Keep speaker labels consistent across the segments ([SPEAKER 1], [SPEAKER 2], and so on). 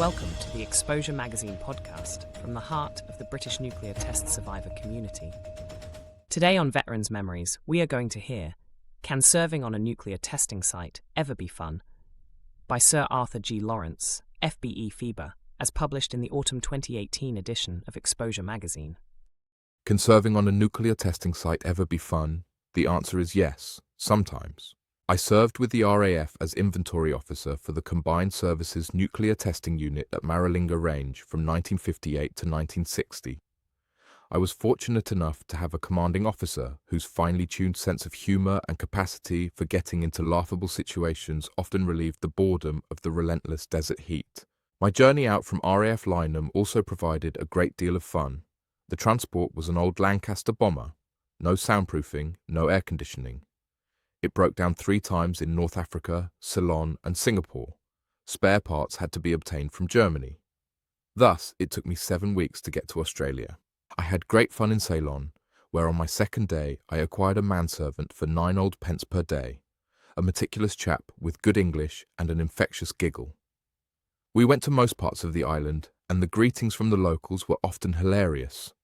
[SPEAKER 1] Welcome to the Exposure Magazine podcast from the heart of the British nuclear test survivor community. Today on Veterans Memories, we are going to hear, Can Serving on a Nuclear Testing Site Ever Be Fun? By Sir Arthur G. Lawrence, FBE FIBA, as published in the autumn 2018 edition of Exposure Magazine.
[SPEAKER 2] Can serving on a nuclear testing site ever be fun? The answer is yes, sometimes. I served with the RAF as inventory officer for the Combined Services Nuclear Testing Unit at Maralinga Range from 1958 to 1960. I was fortunate enough to have a commanding officer whose finely tuned sense of humour and capacity for getting into laughable situations often relieved the boredom of the relentless desert heat. My journey out from RAF Lynham also provided a great deal of fun. The transport was an old Lancaster bomber. No soundproofing, no air conditioning. It broke down 3 times in North Africa, Ceylon and Singapore. Spare parts had to be obtained from Germany. Thus, it took me 7 weeks to get to Australia. I had great fun in Ceylon, where on my second day I acquired a manservant for 9 old pence per day, a meticulous chap with good English and an infectious giggle. We went to most parts of the island, and the greetings from the locals were often hilarious.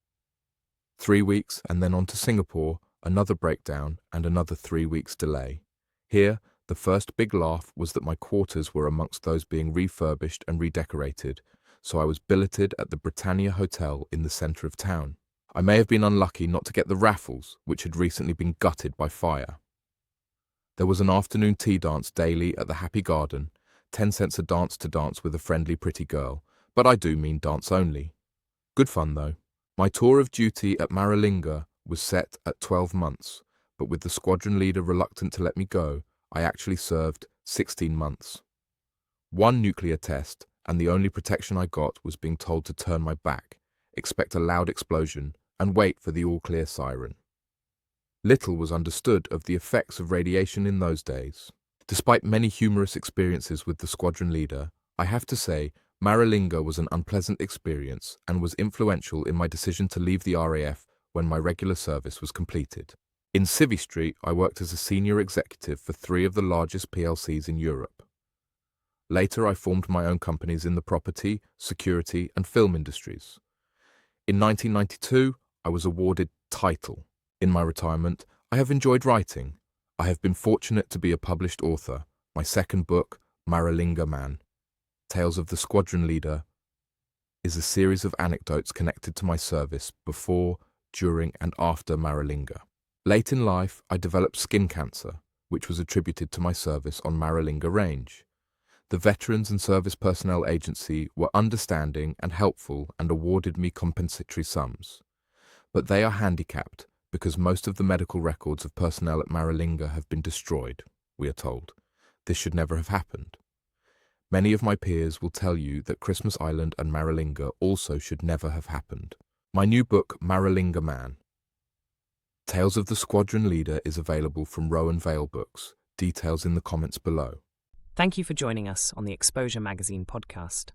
[SPEAKER 2] 3 weeks and then on to Singapore, another breakdown and another 3 weeks delay. Here, the first big laugh was that my quarters were amongst those being refurbished and redecorated, so I was billeted at the Britannia Hotel in the centre of town. I may have been unlucky not to get the raffles, which had recently been gutted by fire. There was an afternoon tea dance daily at the Happy Garden, 10 cents a dance to dance with a friendly pretty girl, but I do mean dance only. Good fun though. My tour of duty at Maralinga was set at 12 months, but with the squadron leader reluctant to let me go, I actually served 16 months. 1 nuclear test, and the only protection I got was being told to turn my back, expect a loud explosion, and wait for the all-clear siren. Little was understood of the effects of radiation in those days. Despite many humorous experiences with the squadron leader, I have to say Maralinga was an unpleasant experience and was influential in my decision to leave the RAF when my regular service was completed. In Civvy Street, I worked as a senior executive for 3 of the largest PLCs in Europe. Later, I formed my own companies in the property, security and film industries. In 1992, I was awarded Title. In my retirement, I have enjoyed writing. I have been fortunate to be a published author. My second book, Maralinga Man, Tales of the Squadron Leader, is a series of anecdotes connected to my service before, during and after Maralinga. Late in life, I developed skin cancer, which was attributed to my service on Maralinga Range. The Veterans and Service Personnel Agency were understanding and helpful and awarded me compensatory sums. But they are handicapped because most of the medical records of personnel at Maralinga have been destroyed, we are told. This should never have happened. Many of my peers will tell you that Christmas Island and Maralinga also should never have happened. My new book, Maralinga Man, Tales of the Squadron Leader, is available from Rowan Vale Books. Details in the comments below.
[SPEAKER 1] Thank you for joining us on the Exposure Magazine podcast.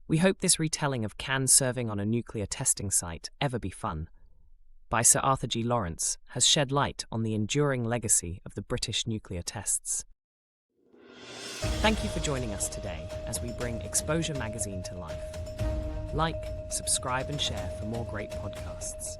[SPEAKER 1] We hope this retelling of Can Serving on a Nuclear Testing Site Ever Be Fun? By Sir Arthur G. Lawrence has shed light on the enduring legacy of the British nuclear tests. Thank you for joining us today as we bring Exposure Magazine to life. Like, subscribe and share for more great podcasts.